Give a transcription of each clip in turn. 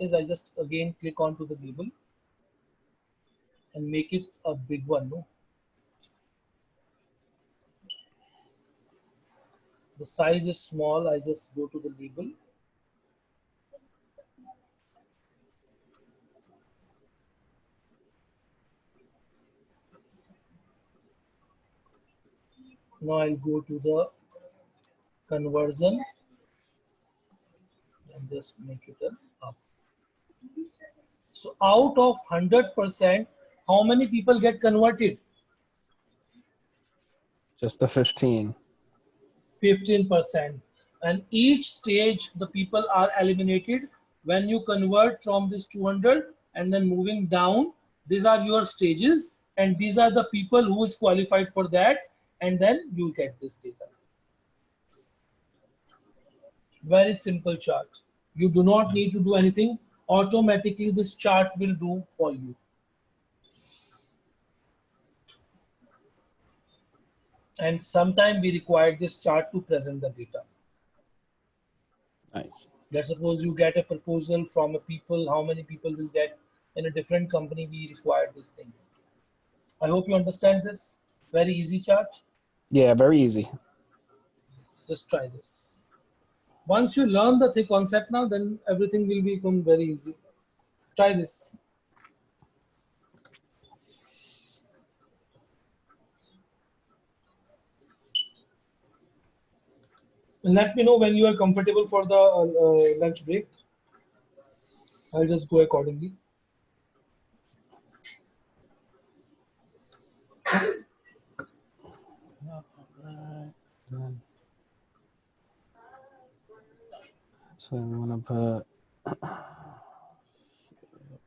is I just again click onto the label and make it a big one. No, the size is small. I just go to the label. Now I'll go to the conversion and just make it up. So out of 100%, how many people get converted? Just the 15. 15%. And each stage, the people are eliminated. When you convert from this 200 and then moving down, these are your stages. And these are the people who is qualified for that. And then you get this data. Very simple chart. You do not need to do anything. Automatically, this chart will do for you. And sometimes we require this chart to present the data. Nice. Let's suppose you get a proposal from a people, how many people will get in a different company, we require this thing. I hope you understand this. Very easy chart. Yeah, very easy. Just try this. Once you learn the concept now, then everything will become very easy. Try this. And let me know when you are comfortable for the lunch break. I'll just go accordingly. So I want to put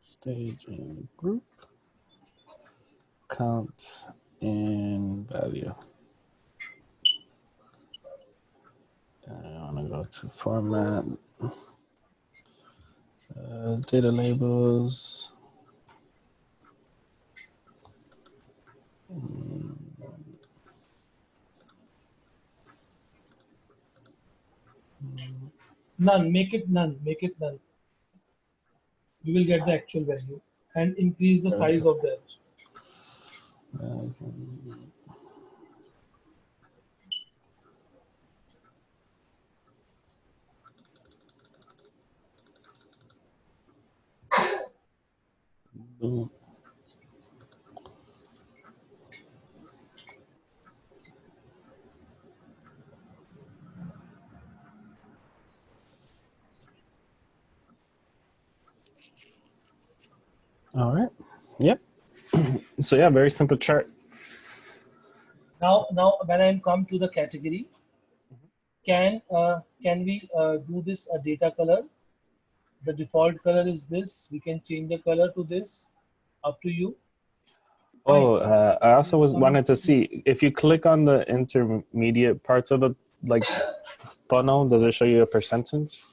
stage in group, count in value. I want to go to format, data labels. None, make it none, make it none. You will get the actual value and increase the size of that. Boom. All right. Yep. So yeah, very simple chart. Now when I come to the category, can we do this a data color? The default color is this. We can change the color to this. Up to you. Oh, I also wanted to see if you click on the intermediate parts of the funnel, does it show you a percentage?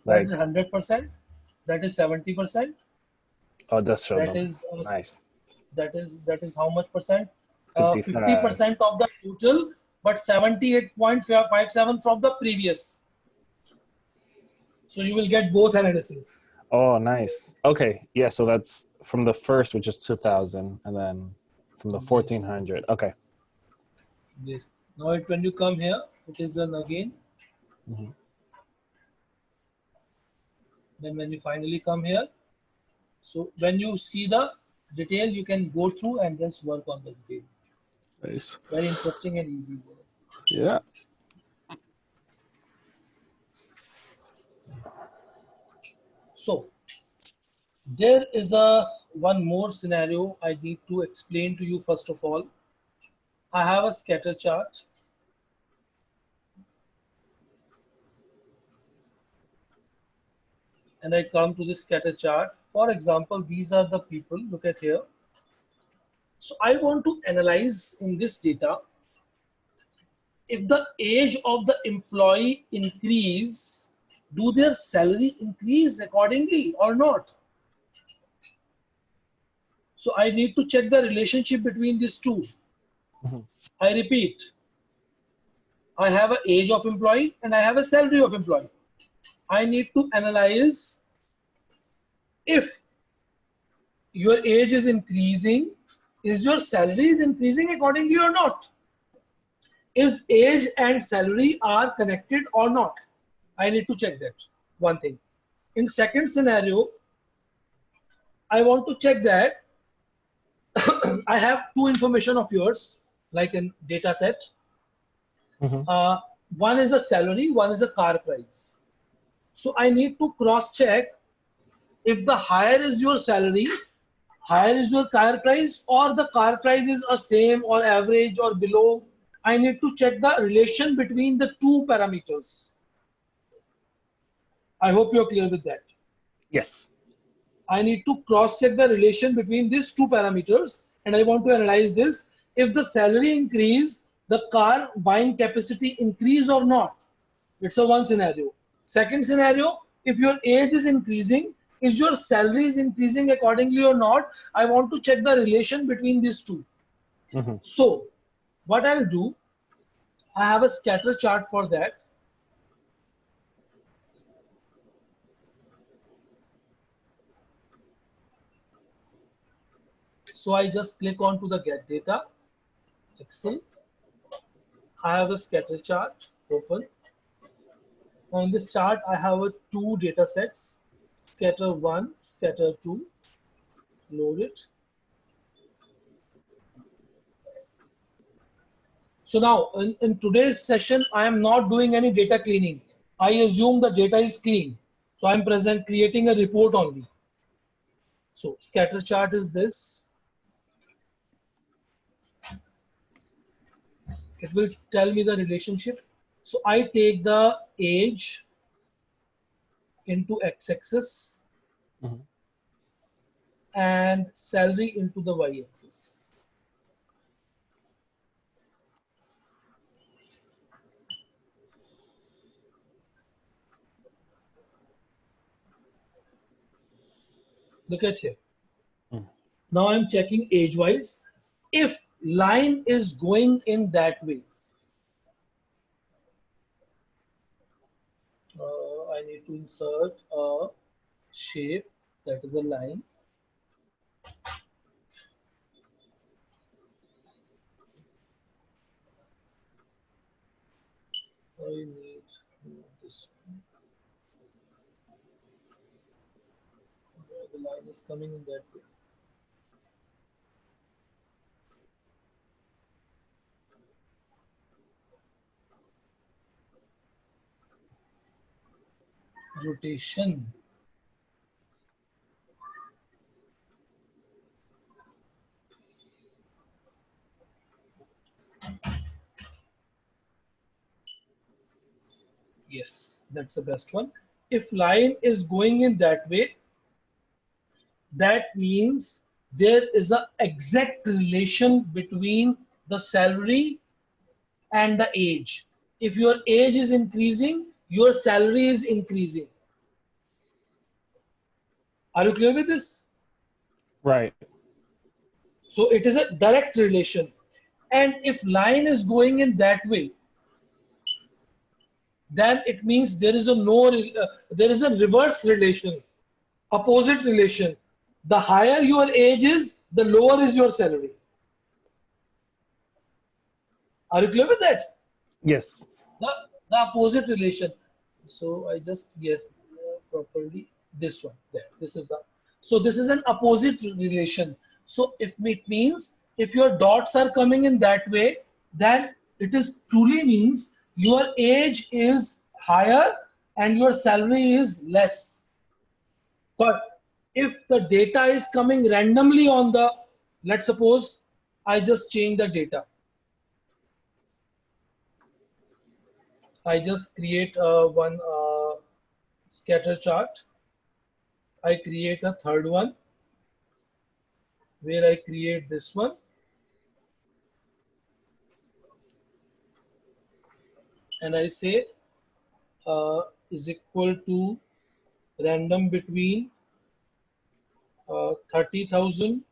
That is 100%. That is 70%. Oh, that's show that them. is Nice. That is how much percent? 50% 50% of the total, but 78.57 from the previous. So you will get both analysis. Oh, nice. Okay, yeah. So that's from the first, which is 2000, and then from the 1400. Okay. Yes. Now when you come here, it is an again. Then when you finally come here, so when you see the detail, you can go through and just work on the detail. Nice. Very interesting and easy. Yeah. So there is one more scenario I need to explain to you. First of all, I have a scatter chart. And I come to this scatter chart. For example, these are the people. Look at here. So I want to analyze in this data if the age of the employee increase, do their salary increase accordingly or not? So I need to check the relationship between these two. I repeat, I have an age of employee and I have a salary of employee. I need to analyze If your age is increasing, is your salary is increasing accordingly or not? Is age and salary are connected or not? I need to check that, one thing. In second scenario, I want to check that I have two information of yours, like in data set. One is a salary, one is a car price. So I need to cross check if the higher is your salary, higher is your car price, or the car price is a same or average or below. I need to check the relation between the two parameters. I hope you're clear with that. Yes. I need to cross check the relation between these two parameters, and I want to analyze this. If the salary increase, the car buying capacity increase or not? It's a one scenario. Second scenario, if your age is increasing, is your salary is increasing accordingly or not? I want to check the relation between these two. So what I'll do, I have a scatter chart for that. So I just click on to the get data, Excel. I have a scatter chart open. On this chart, I have two data sets, scatter 1, scatter 2. Load it. So now, in today's session, I am not doing any data cleaning. I assume the data is clean. So I'm creating a report only. So scatter chart is this. It will tell me the relationship. So I take the age into x-axis and salary into the y-axis. Look at here. Now I'm checking age-wise. If line is going in that way, I need to insert a shape that is a line. I need this one. The line is coming in that way. Rotation. Yes, that's the best one. If line is going in that way, that means there is an exact relation between the salary and the age. If your age is increasing, your salary is increasing. Are you clear with this? Right. So it is a direct relation. And if line is going in that way, then it means there is a there is a reverse relation, opposite relation. The higher your age is, the lower is your salary. Are you clear with that? Yes. The opposite relation. So I just properly this one there. This is the so this is an opposite relation. So if it means if your dots are coming in that way, then it is truly means your age is higher and your salary is less. But if the data is coming randomly on the, let's suppose I just change the data. I just create one scatter chart. I create a third one where I create this one. And I say is equal to random between $30,000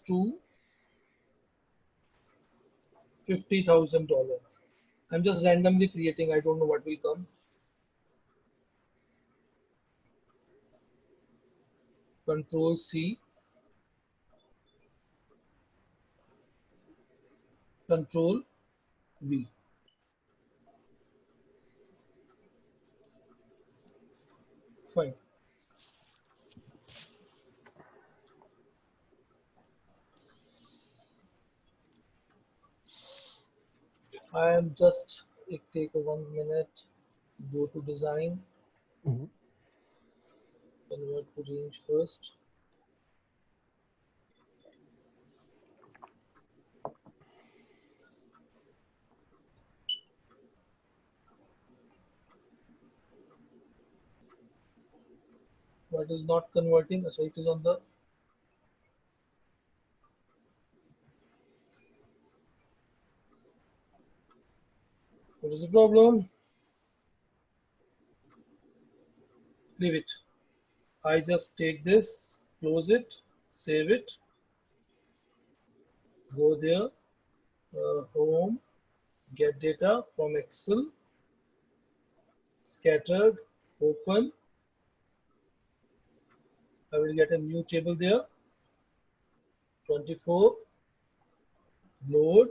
to $50,000. I'm just randomly creating. I don't know what will come. Control C, Control V. Fine. I am just, it take a 1 minute, go to design, Mhm. convert to range first. What is not converting? So it is on the, what is the problem? Leave it. I just take this, close it, save it, go there, home, get data from Excel, scattered, open. I will get a new table there, 24, load.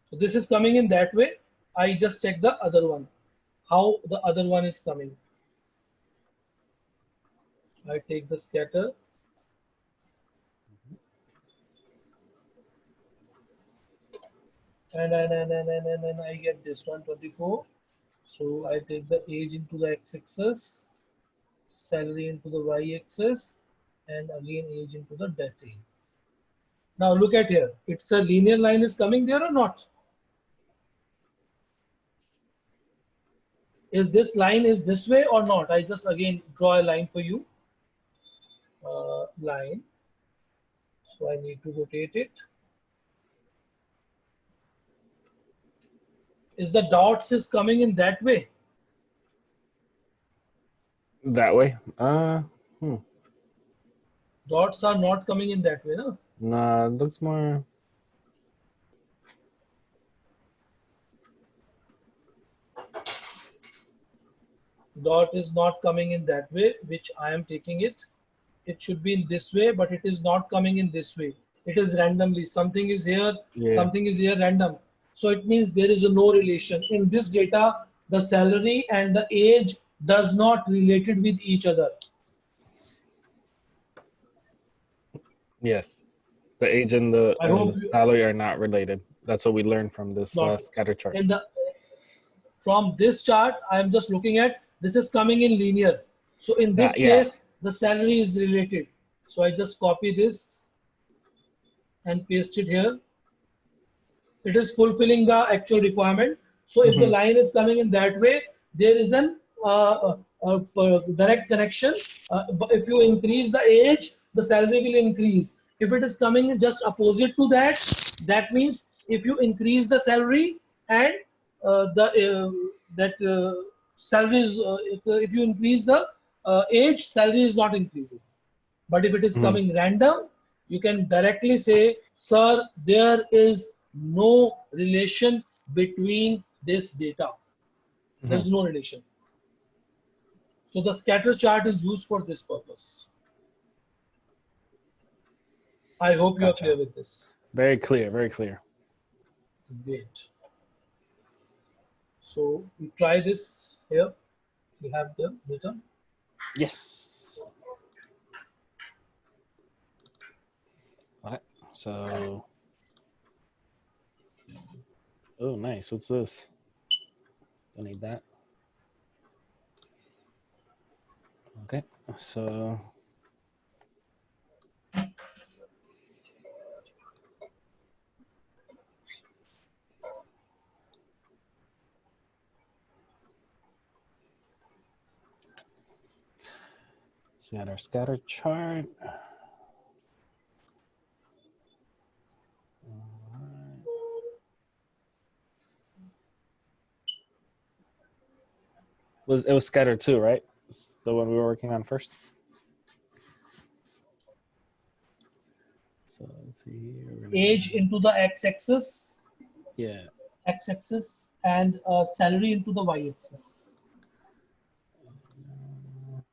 So this is coming in that way. I just check the other one, how the other one is coming. I take the scatter, and I get this 124. So I take the age into the x-axis, salary into the y-axis, and again age into the date. Now look at here. It's a linear line is coming there or not? Is this line is this way or not? I just again draw a line for you. Line. So I need to rotate it. Is the dots is coming in that way? That way? Dots are not coming in that way, no? Nah, it looks more. Dot is not coming in that way, which I am taking it. It should be in this way, but it is not coming in this way. It is randomly. Something is here, Yeah. something is here random. So it means there is a no relation. In this data, the salary and the age does not related with each other. Yes. The age and the I hope salary are not related. That's what we learned from this scatter chart. in the from this chart, I am just looking at this is coming in linear. So in this case, the salary is related. So I just copy this and paste it here. It is fulfilling the actual requirement. So if the line is coming in that way, there is an direct connection. But if you increase the age, the salary will increase. If it is coming in just opposite to that, that means if you increase the salary and salary is if you increase the age, salary is not increasing. But if it is coming random, you can directly say, sir, there is no relation between this data. There's no relation. So the scatter chart is used for this purpose. I hope you are clear with this. Very clear, very clear. Great. So we try this here. We have the data. Yes. Okay. So, oh, nice. What's this? Don't need that. Okay. So, we got our scatter chart. It was scatter too, right? It's the one we were working on first. So let's see here. Age into the x-axis. Yeah. X-axis and salary into the y-axis.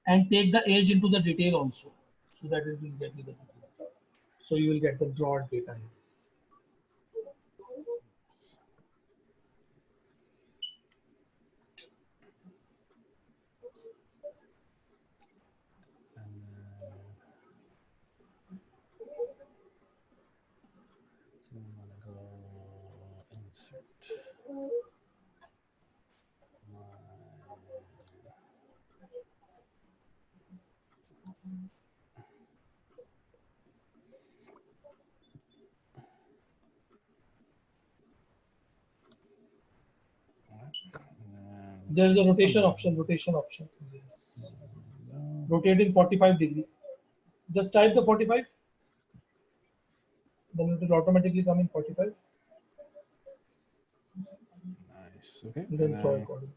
And take the age into the detail also. so that it will get you the data. So you will get the broad data here. There's a rotation option. Yes. Rotate in 45 degree. Just type the 45. Then it will automatically come in 45. Nice. Okay. And then draw accordingly.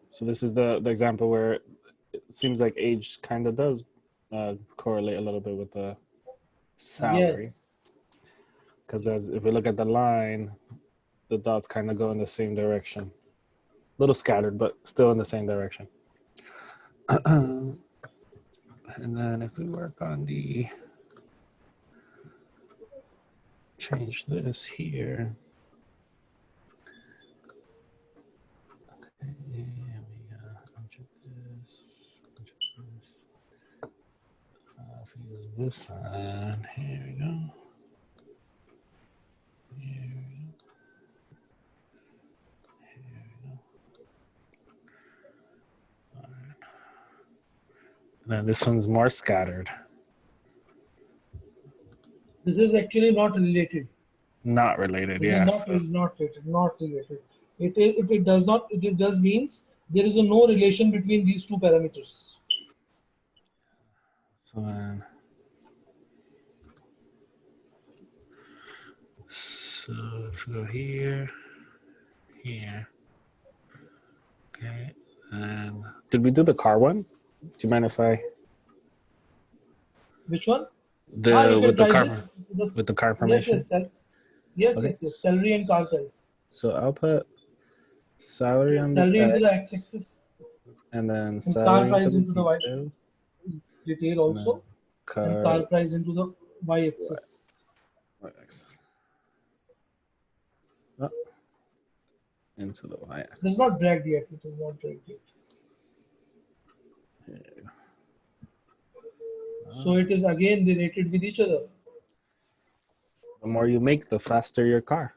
So this is the example where it seems like age kind of does correlate a little bit with the salary. Because if we look at the line, the dots kind of go in the same direction. A little scattered, but still in the same direction. And then if we work on the, change this here. Okay, we enter this. If we use this one, here we go. Then this one's more scattered. This is actually not related. Not related, This yeah. is not related. It does not. It does means there is no relation between these two parameters. So then, so if we go here, okay. And did we do the car one? Do you mind if I? Which one? With the car formation. Yes, salary and car price. So I'll put salary on salary the into the X, x-axis, and then and salary car price into the y details, detail also, and car price into the y-axis. Y-axis. Oh, into the y-axis. It is not dragged yet. It is not dragged yet. So it is again related with each other. The more you make, the faster your car.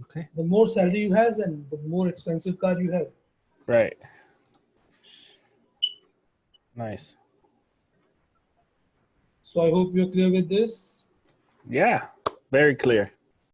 Okay. The more salary you have, and the more expensive car you have. Right. Nice. So I hope you're clear with this. Yeah, very clear.